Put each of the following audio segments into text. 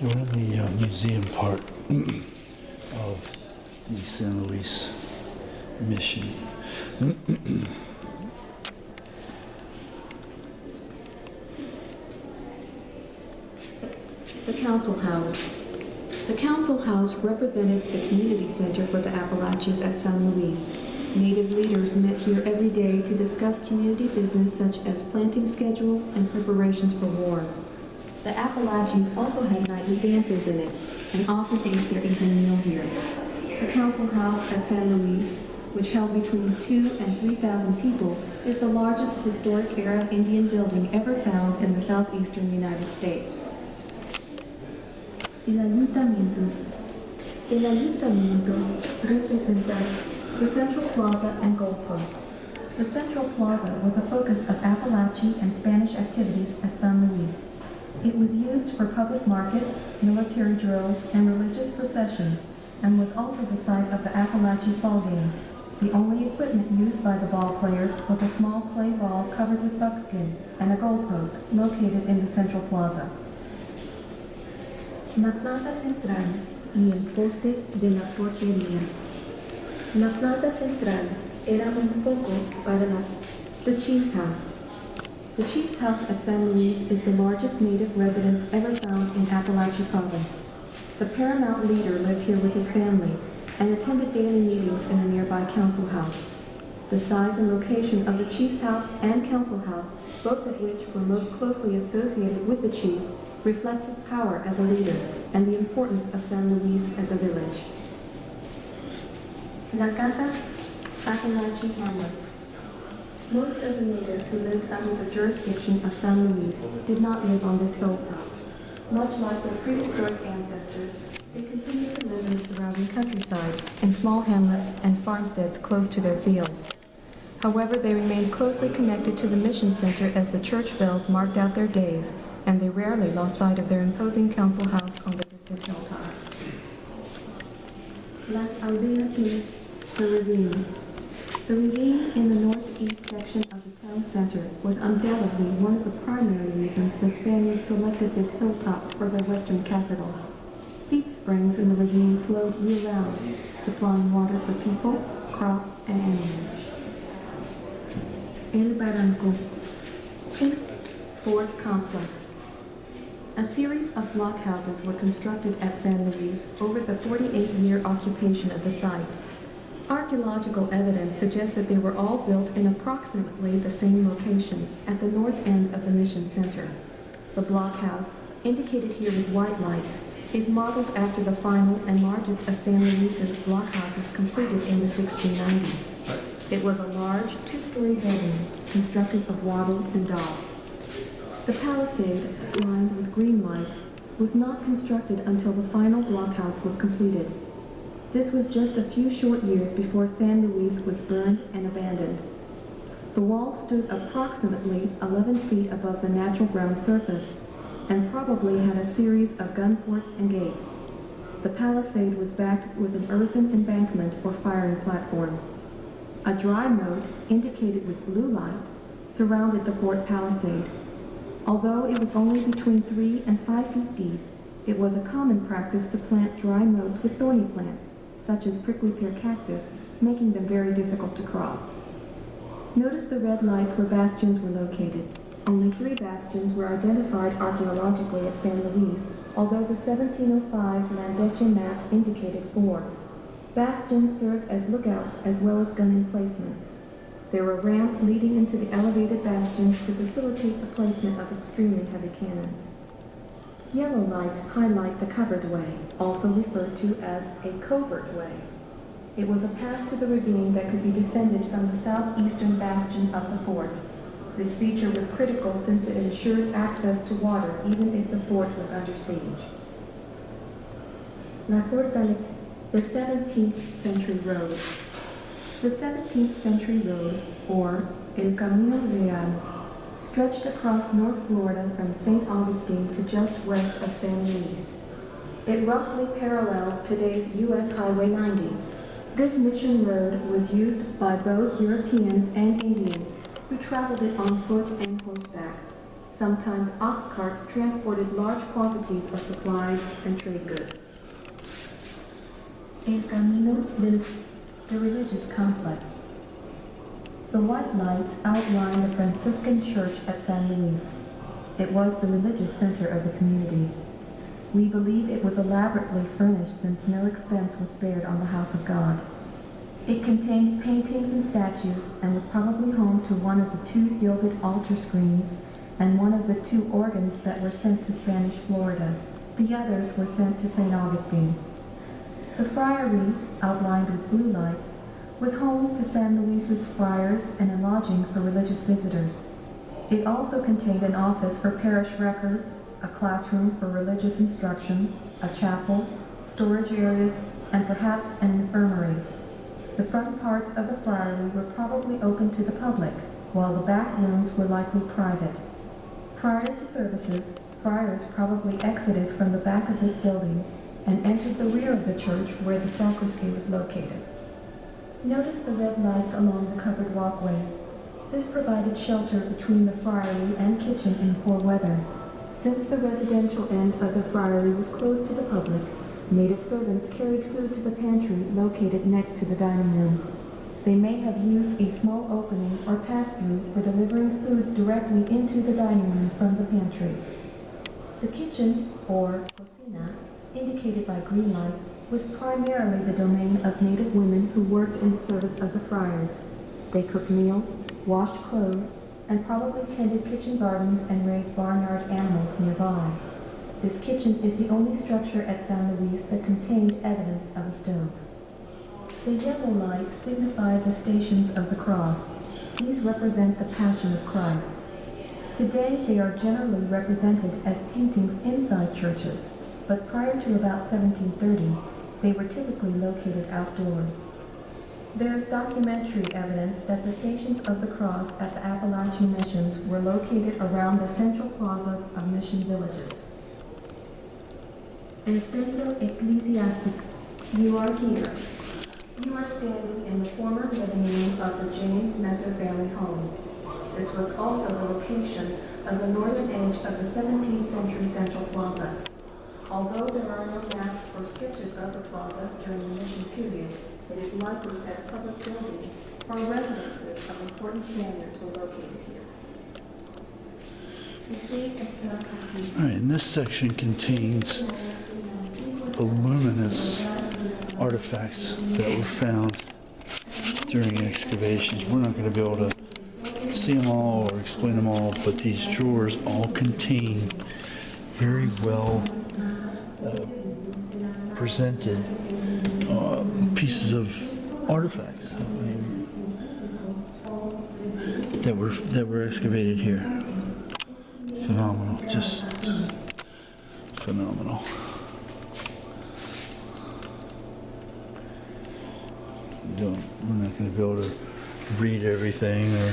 We're in the museum part of the San Luis mission. The Council House. The Council House represented the community center for the Apalachees at San Luis. Native leaders met here every day to discuss community business such as planting schedules and preparations for war. The Apalachees also had nightly dances in it and often ate their evening meal here. The Council House at San Luis, which held between 2,000 and 3,000 people, is the largest historic-era Indian building ever found in the southeastern United States. El Ayuntamiento. El Ayuntamiento representa the Central Plaza and Gold Post. The Central Plaza was a focus of Apalachee and Spanish activities at San Luis. It was used for public markets, military drills, and religious processions, and was also the site of the Apalachees ball game. The only equipment used by the ball players was a small clay ball covered with buckskin and a goalpost located in the Central Plaza. La Plaza Central y el poste de la portería. La Plaza Central era un foco para the Chief's House. The Chief's House at San Luis is the largest native residence ever found in Apalachee Province. The paramount leader lived here with his family and attended daily meetings in the nearby Council House. The size and location of the Chief's House and Council House, both of which were most closely associated with the chief, reflect his power as a leader and the importance of San Luis as a village. La Casa Apalachee Hamlet. Most of the natives who lived under the jurisdiction of San Luis did not live on this hilltop. Much like their prehistoric ancestors, they continued to live in the surrounding countryside, in small hamlets and farmsteads close to their fields. However, they remained closely connected to the mission center as the church bells marked out their days, and they rarely lost sight of their imposing council house on the distant hilltop. Las Aldeas, the ravine. The ravine in the northeast section of the town center was undoubtedly one of the primary reasons the Spaniards selected this hilltop for their western capital. Deep springs in the ravine flowed year-round, supplying water for people, crops, and animals. El Barranco. Fort Complex. A series of blockhouses were constructed at San Luis over the 48-year occupation of the site. Archaeological evidence suggests that they were all built in approximately the same location, at the north end of the mission center. The blockhouse, indicated here with white lights, is modeled after the final and largest of San Luis's blockhouses completed in the 1690s. It was a large, two-story building, constructed of wattle and daub. The palisade, lined with green lights, was not constructed until the final blockhouse was completed. This was just a few short years before San Luis was burned and abandoned. The wall stood approximately 11 feet above the natural ground surface and probably had a series of gun ports and gates. The palisade was backed with an earthen embankment or firing platform. A dry moat, indicated with blue lights, surrounded the fort palisade. Although it was only between 3 and 5 feet deep, it was a common practice to plant dry moats with thorny plants, such as prickly pear cactus, making them very difficult to cross. Notice the red lights where bastions were located. Only 3 bastions were identified archaeologically at San Luis, although the 1705 Landeche map indicated 4. Bastions served as lookouts as well as gun emplacements. There were ramps leading into the elevated bastions to facilitate the placement of extremely heavy cannons. Yellow lights highlight the covered way, also referred to as a covert way. It was a path to the ravine that could be defended from the southeastern bastion of the fort. This feature was critical since it ensured access to water even if the fort was under siege. La Fortaleza, the 17th century road. The 17th century road, or El Camino Real, stretched across North Florida from St. Augustine to just west of San Luis. It roughly paralleled today's U.S. Highway 90. This mission road was used by both Europeans and Indians who traveled it on foot and horseback. Sometimes ox carts transported large quantities of supplies and trade goods. El Camino the religious complex. The white lights outline the Franciscan church at San Luis. It was the religious center of the community. We believe it was elaborately furnished since no expense was spared on the house of God. It contained paintings and statues and was probably home to one of the 2 gilded altar screens and one of the 2 organs that were sent to Spanish Florida. The others were sent to St. Augustine. The friary, outlined with blue lights, was home to San Luis's friars and a lodging for religious visitors. It also contained an office for parish records, a classroom for religious instruction, a chapel, storage areas, and perhaps an infirmary. The front parts of the friary were probably open to the public, while the back rooms were likely private. Prior to services, friars probably exited from the back of this building and entered the rear of the church where the sacristy was located. Notice the red lights along the covered walkway. This provided shelter between the friary and kitchen in poor weather. Since the residential end of the friary was closed to the public, native servants carried food to the pantry located next to the dining room. They may have used a small opening or pass-through for delivering food directly into the dining room from the pantry. The kitchen, or cocina, indicated by green lights, was primarily the domain of native women who worked in the service of the friars. They cooked meals, washed clothes, and probably tended kitchen gardens and raised barnyard animals nearby. This kitchen is the only structure at San Luis that contained evidence of a stove. The yellow lights signify the Stations of the Cross. These represent the Passion of Christ. Today they are generally represented as paintings inside churches, but prior to about 1730, they were typically located outdoors. There is documentary evidence that the Stations of the Cross at the Apalachee missions were located around the central plazas of mission villages. El Centro Eclesiastic. You are here. You are standing in the former living room of the James Messer family home. This was also the location of the northern edge of the 17th century Central Plaza. Although there are no maps or sketches of the plaza during the mission period, it is likely that a public building or residences of important Spaniards were located here. All right, and this section contains voluminous artifacts that were found during excavations. We're not going to be able to see them all or explain them all, but these drawers all contain very well presented pieces of artifacts that were excavated here. Phenomenal, just phenomenal. We're not going to be able to read everything or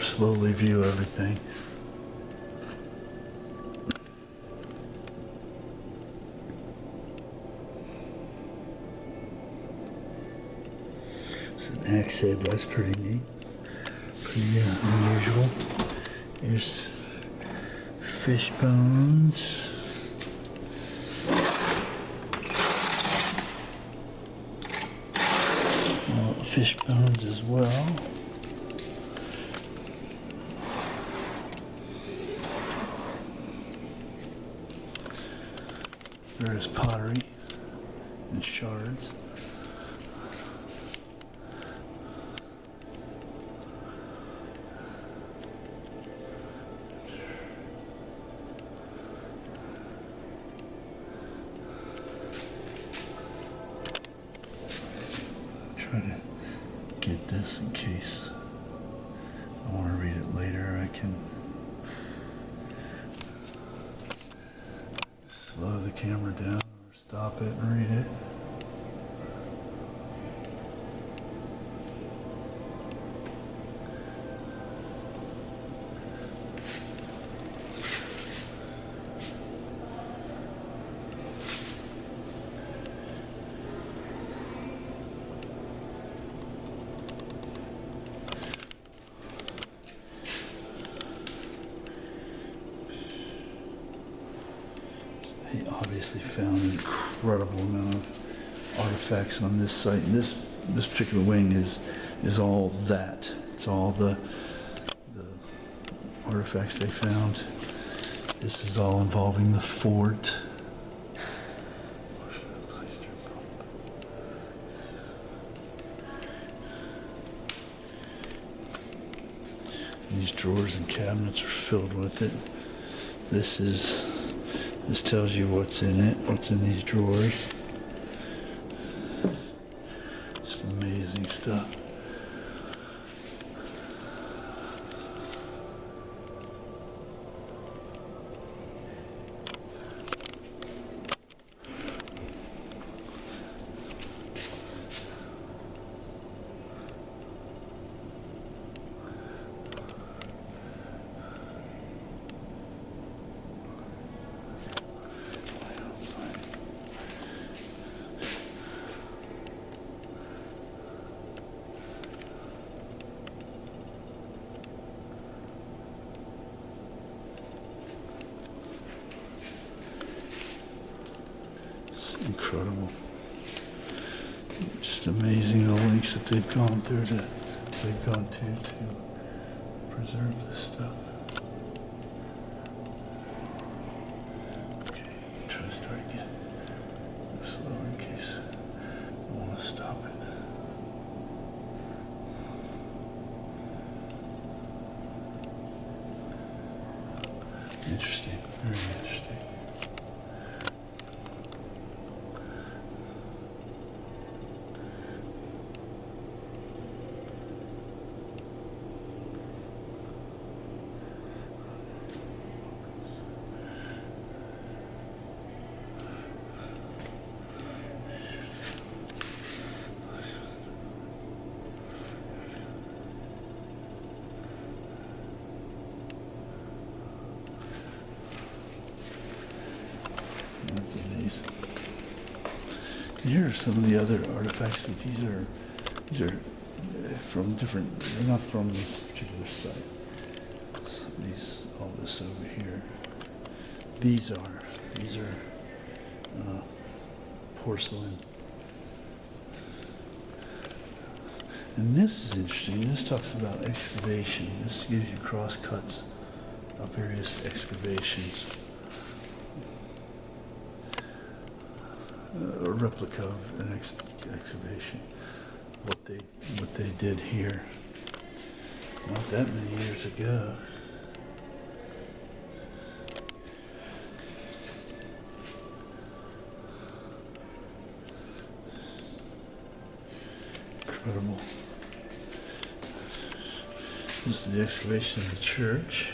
slowly view everything. It's an axe head, that's pretty neat. Pretty unusual. Here's fish bones. Fish bones as well. There's pottery and shards. Try to get this in case I want to read it later. I can slow the camera down or stop it and read it. They obviously found an incredible amount of artifacts on this site. And this particular wing is all that. It's all the artifacts they found. This is all involving the fort. These drawers and cabinets are filled with it. This tells you what's in it, what's in these drawers. Just amazing stuff. Incredible. Just amazing the lengths that they've gone to preserve this stuff. Okay, try to start again. Go slower in case I want to stop it. Interesting, very interesting. Here are some of the other artifacts that these are from different, they're not from this particular site. All this over here. These are porcelain. And this is interesting. This talks about excavation. This gives you cross cuts of various excavations. A replica of an excavation. What they did here. Not that many years ago. Incredible. This is the excavation of the church.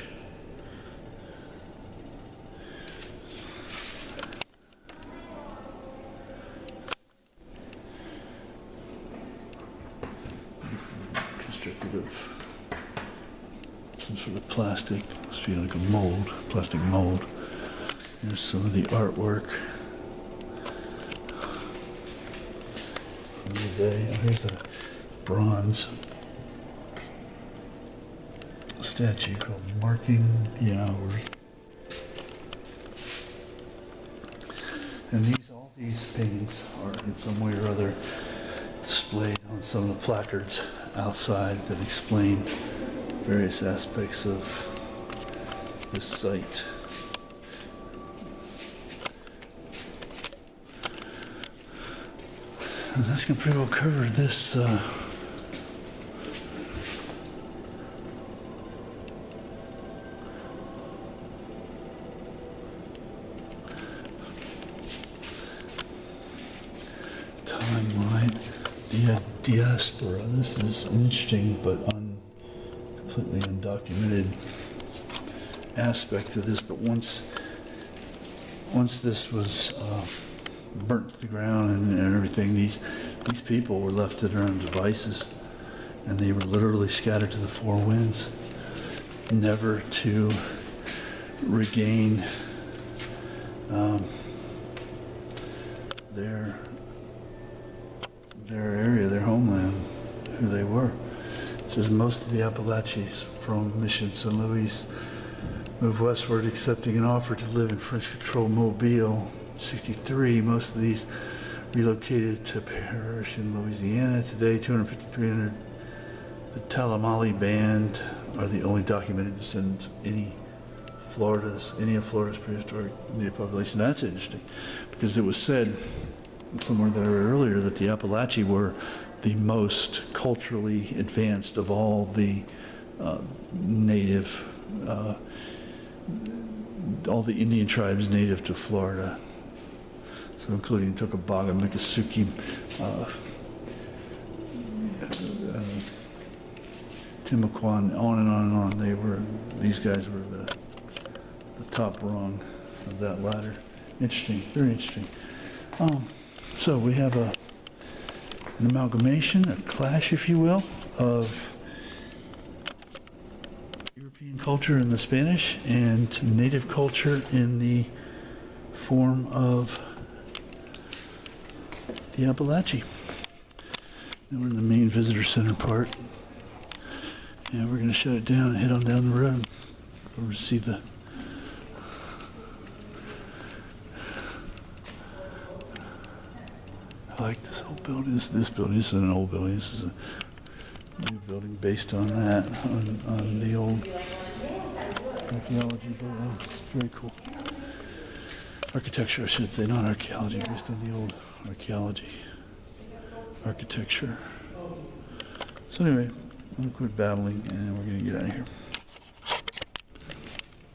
Of some sort of plastic, must be like a mold, plastic mold. Here's some of the artwork from the day. Oh, here's a bronze statue called Marking the Hours. And all these paintings are in some way or other displayed on some of the placards outside that explain various aspects of this site. And that's going to pretty well cover this timeline. Diaspora. This is interesting but completely undocumented aspect of this. But once this was burnt to the ground and everything, these people were left to their own devices, and they were literally scattered to the four winds, never to regain their area, their homeland, who they were. It says most of the Apalachees from Mission San Luis moved westward, accepting an offer to live in French-controlled Mobile. 63, most of these relocated to parish in Louisiana. Today, 250, 300. The Tallahassee Band are the only documented descendants of any of Florida's prehistoric native population. That's interesting, because it was said somewhere that I read earlier that the Apalachee were the most culturally advanced of all the native, all the Indian tribes native to Florida. So including Tocobaga, Miccosukee, Timucuan, on and on and on. These guys were the top rung of that ladder. Interesting, very interesting. So we have an amalgamation, a clash, if you will, of European culture in the Spanish and native culture in the form of the Apalachee. Now we're in the main visitor center part. And we're going to shut it down and head on down the road over to see the I like this old building. This building. This is an old building. This is a new building based on that, on the old archaeology building. Very cool. Architecture, I should say, not archaeology, based on the old archaeology. Architecture. So anyway, I'm going to quit babbling and we're going to get out of here.